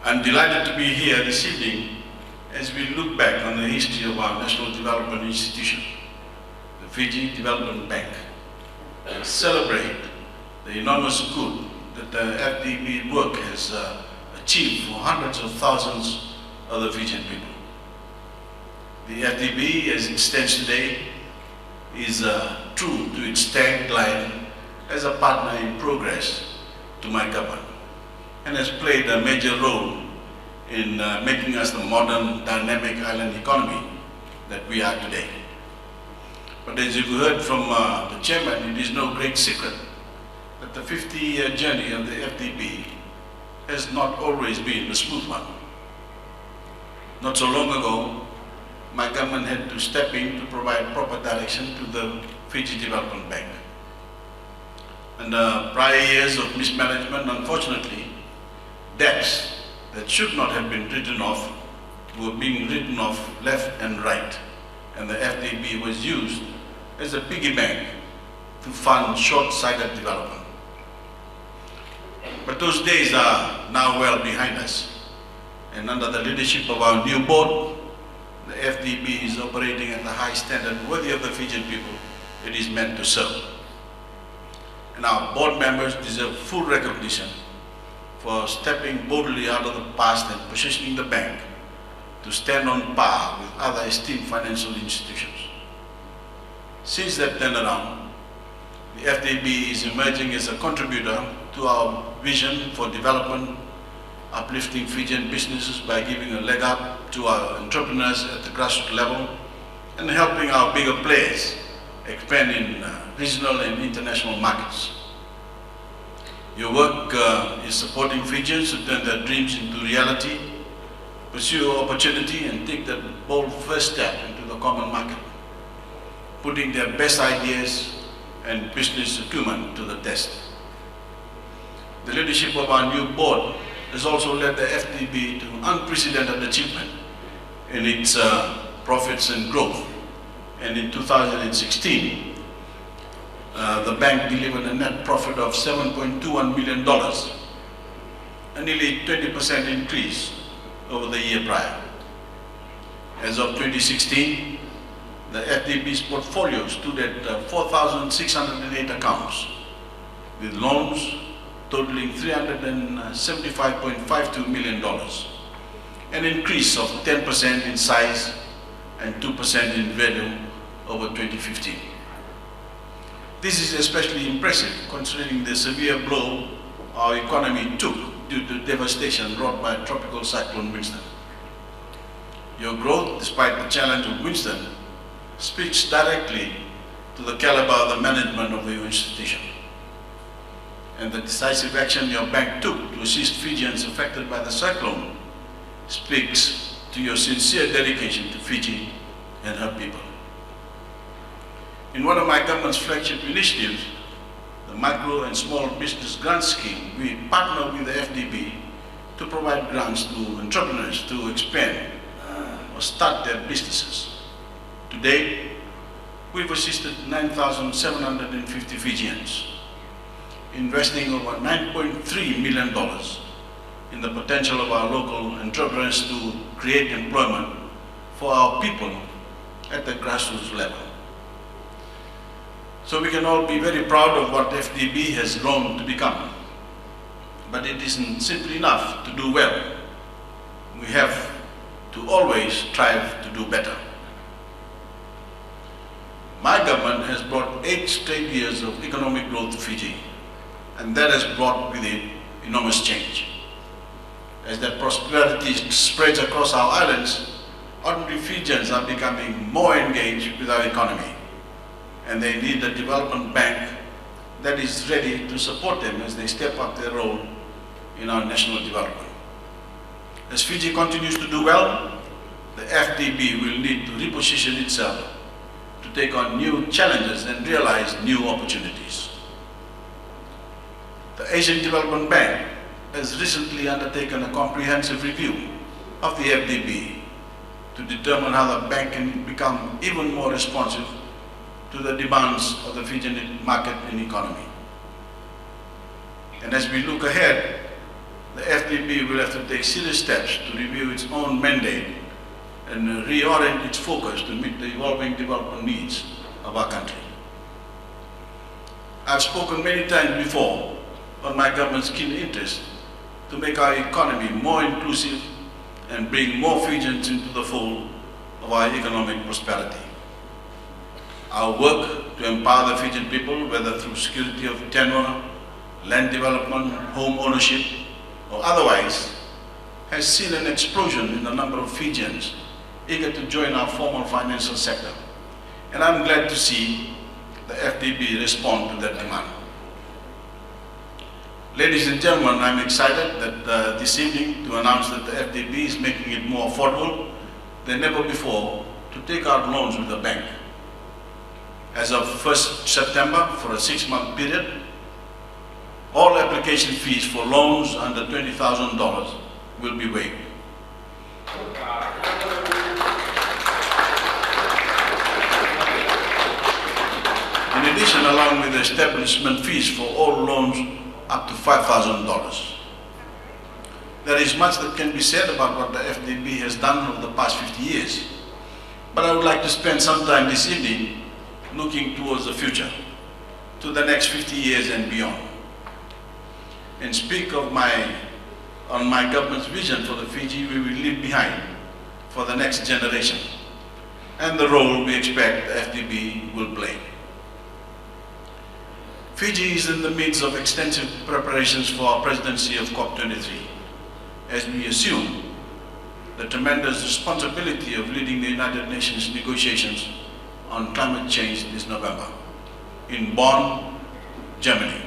I'm delighted to be here this evening as we look back on the history of our national development institution, the Fiji Development Bank, and celebrate the enormous good that the FDB work has achieved for hundreds of thousands of the Fijian people. The FDB, as it stands today, is true to its tagline as a partner in progress to my government, and has played a major role in making us the modern, dynamic island economy that we are today. But as you've heard from the chairman, it is no great secret that the 50-year journey of the FDB has not always been a smooth one. Not so long ago, my government had to step in to provide proper direction to the Fiji Development Bank. And prior years of mismanagement, unfortunately, debts that should not have been written off were being written off left and right, and the FDB was used as a piggy bank to fund short-sighted development. But those days are now well behind us, and under the leadership of our new board, the FDB is operating at a high standard worthy of the Fijian people it is meant to serve. And our board members deserve full recognition for stepping boldly out of the past and positioning the bank to stand on par with other esteemed financial institutions. Since that turnaround, the FDB is emerging as a contributor to our vision for development, uplifting Fijian businesses by giving a leg up to our entrepreneurs at the grassroots level and helping our bigger players expand in regional and international markets. Your work is supporting Fijians to turn their dreams into reality, pursue opportunity, and take that bold first step into the common market, putting their best ideas and business acumen to the test. The leadership of our new board has also led the FDB to unprecedented achievement in its profits and growth. And in 2016, the bank delivered a net profit of $7.21 million, a nearly 20% increase over the year prior. As of 2016, the FDB's portfolio stood at 4,608 accounts, with loans totaling $375.52 million, an increase of 10% in size and 2% in value over 2015. This is especially impressive considering the severe blow our economy took due to devastation wrought by tropical cyclone Winston. Your growth, despite the challenge of Winston, speaks directly to the caliber of the management of your institution. And the decisive action your bank took to assist Fijians affected by the cyclone speaks to your sincere dedication to Fiji and her people. In one of my government's flagship initiatives, the Micro and Small Business Grant Scheme, we partner with the FDB to provide grants to entrepreneurs to expand or start their businesses. To date, we've assisted 9,750 Fijians, investing over $9.3 million in the potential of our local entrepreneurs to create employment for our people at the grassroots level. So we can all be very proud of what FDB has grown to become. But it isn't simply enough to do well. We have to always strive to do better. My government has brought 8 straight years of economic growth to Fiji, and that has brought with it enormous change. As that prosperity spreads across our islands, ordinary Fijians are becoming more engaged with our economy, and they need a development bank that is ready to support them as they step up their role in our national development. As Fiji continues to do well, the FDB will need to reposition itself to take on new challenges and realize new opportunities. The Asian Development Bank has recently undertaken a comprehensive review of the FDB to determine how the bank can become even more responsive to the demands of the Fijian market and economy. And as we look ahead, the FDB will have to take serious steps to review its own mandate and reorient its focus to meet the evolving development needs of our country. I've spoken many times before on my government's keen interest to make our economy more inclusive and bring more Fijians into the fold of our economic prosperity. Our work to empower the Fijian people, whether through security of tenure, land development, home ownership, or otherwise, has seen an explosion in the number of Fijians eager to join our formal financial sector. And I'm glad to see the FDB respond to that demand. Ladies and gentlemen, I'm excited that this evening to announce that the FDB is making it more affordable than ever before to take out loans with the bank. As of 1st September, for a 6-month period, all application fees for loans under $20,000 will be waived. In addition, along with the establishment fees for all loans up to $5,000. There is much that can be said about what the FDB has done over the past 50 years, but I would like to spend some time this evening looking towards the future, to the next 50 years and beyond, and speak on my government's vision for the Fiji we will leave behind for the next generation, and the role we expect the FDB will play. Fiji is in the midst of extensive preparations for our presidency of COP23, as we assume the tremendous responsibility of leading the United Nations negotiations on climate change this November in Bonn, Germany.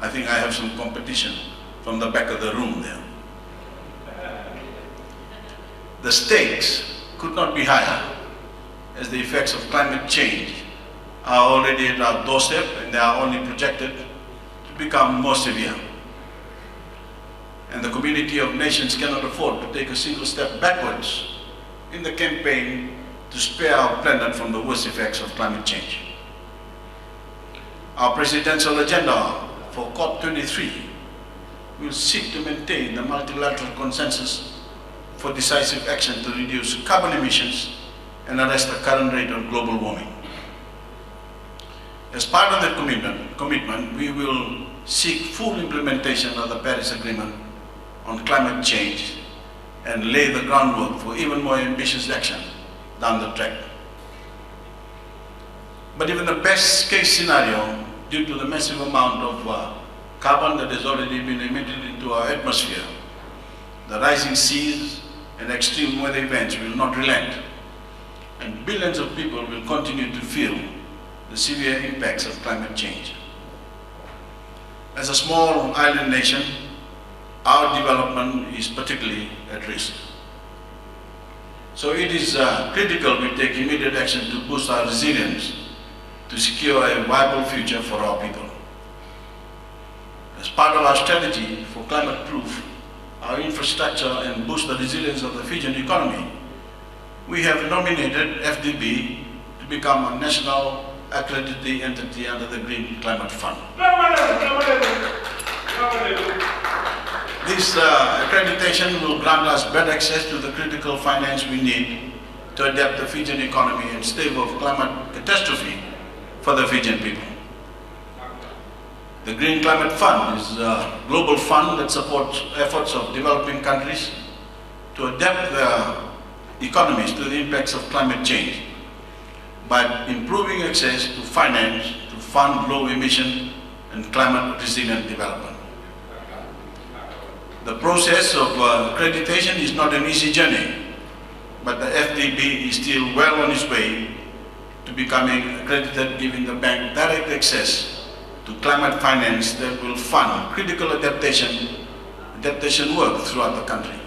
I think I have some competition from the back of the room there. The stakes could not be higher, as the effects of climate change are already at our doorstep and they are only projected to become more severe. And the community of nations cannot afford to take a single step backwards in the campaign to spare our planet from the worst effects of climate change. Our presidential agenda for COP23 will seek to maintain the multilateral consensus for decisive action to reduce carbon emissions and arrest the current rate of global warming. As part of that commitment, we will seek full implementation of the Paris Agreement on climate change and lay the groundwork for even more ambitious action down the track. But even the best case scenario, due to the massive amount of carbon that has already been emitted into our atmosphere, the rising seas and extreme weather events will not relent, and billions of people will continue to feel the severe impacts of climate change. As a small island nation, our development is particularly at risk. So it is critical we take immediate action to boost our resilience to secure a viable future for our people. As part of our strategy for climate-proof our infrastructure and boost the resilience of the Fijian economy, we have nominated FDB to become a national accredited entity under the Green Climate Fund. This accreditation will grant us better access to the critical finance we need to adapt the Fijian economy and stave off climate catastrophe for the Fijian people. The Green Climate Fund is a global fund that supports efforts of developing countries to adapt their economies to the impacts of climate change by improving access to finance to fund low emission and climate resilient development. The process of accreditation is not an easy journey, but the FDB is still well on its way to becoming accredited, giving the bank direct access to climate finance that will fund critical adaptation work throughout the country.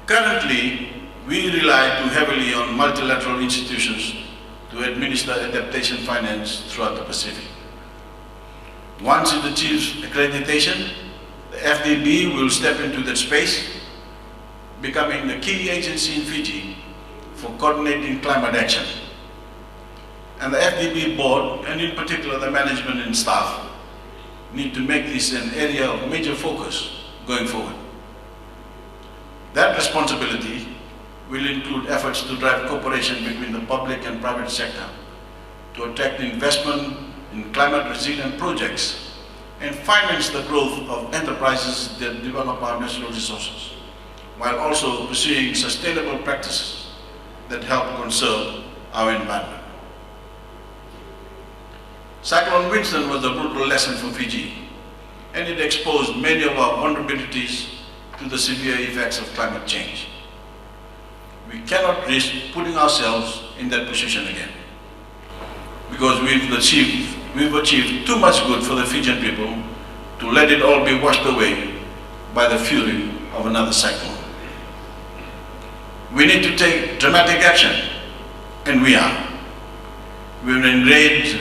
Currently, we rely too heavily on multilateral institutions to administer adaptation finance throughout the Pacific. Once it achieves accreditation, the FDB will step into that space, becoming the key agency in Fiji for coordinating climate action. And the FDB board, and in particular the management and staff, need to make this an area of major focus going forward. That responsibility will include efforts to drive cooperation between the public and private sector to attract investment in climate-resilient projects and finance the growth of enterprises that develop our natural resources, while also pursuing sustainable practices that help conserve our environment. Cyclone Winston was a brutal lesson for Fiji, and it exposed many of our vulnerabilities to the severe effects of climate change. We cannot risk putting ourselves in that position again, because we've achieved too much good for the Fijian people to let it all be washed away by the fury of another cyclone. We need to take dramatic action, and we are. We've engrafted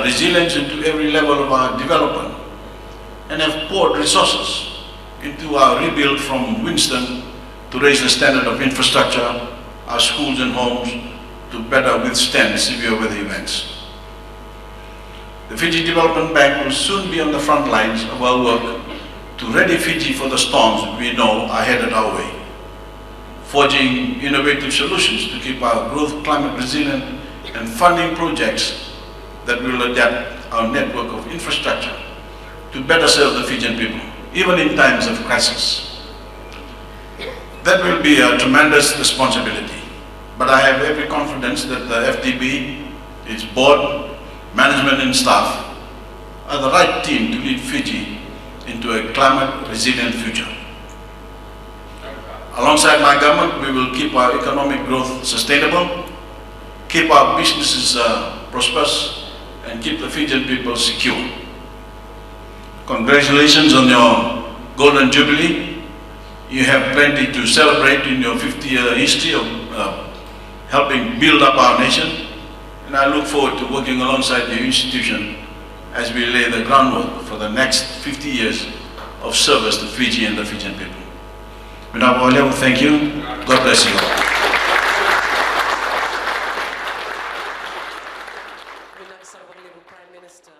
resilience into every level of our development and have poured resources into our rebuild from Winston to raise the standard of infrastructure, our schools and homes, to better withstand severe weather events. The Fiji Development Bank will soon be on the front lines of our work to ready Fiji for the storms we know are headed our way, forging innovative solutions to keep our growth climate resilient and funding projects that will adapt our network of infrastructure to better serve the Fijian people, even in times of crisis. That will be a tremendous responsibility, but I have every confidence that the FDB, its board, management and staff are the right team to lead Fiji into a climate-resilient future. Alongside my government, we will keep our economic growth sustainable, keep our businesses prosperous, and keep the Fijian people secure. Congratulations on your Golden Jubilee. You have plenty to celebrate in your 50-year history of helping build up our nation, and I look forward to working alongside your institution as we lay the groundwork for the next 50 years of service to Fiji and the Fijian people. Thank you. God bless you all. Prime Minister.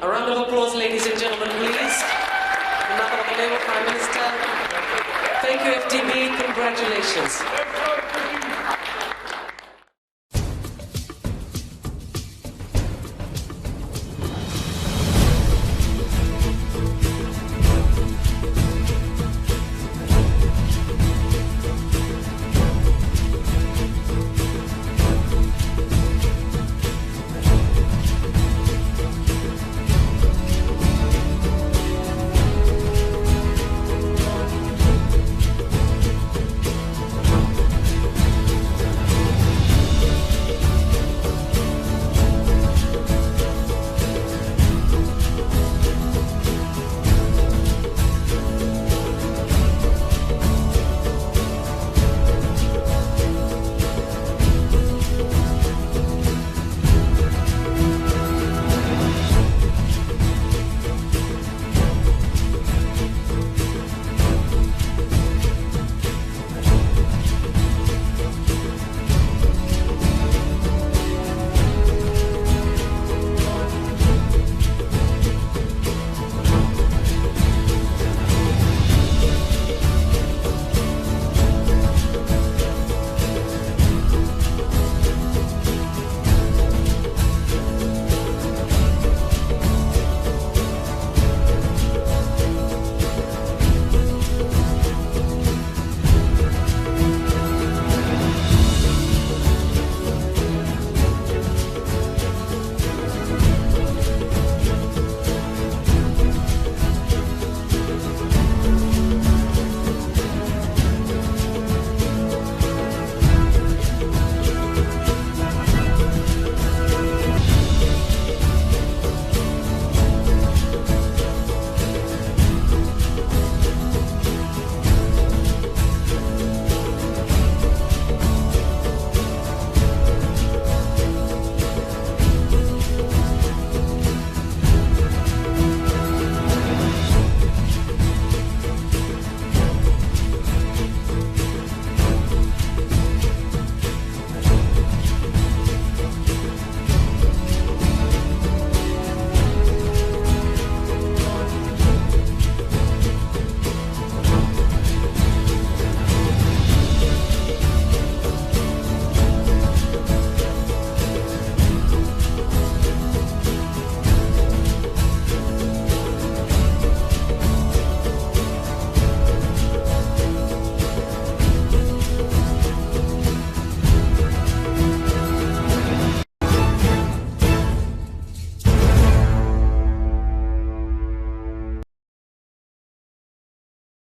A round of applause, ladies and gentlemen, please. Prime Minister. Thank you, FDB. Congratulations.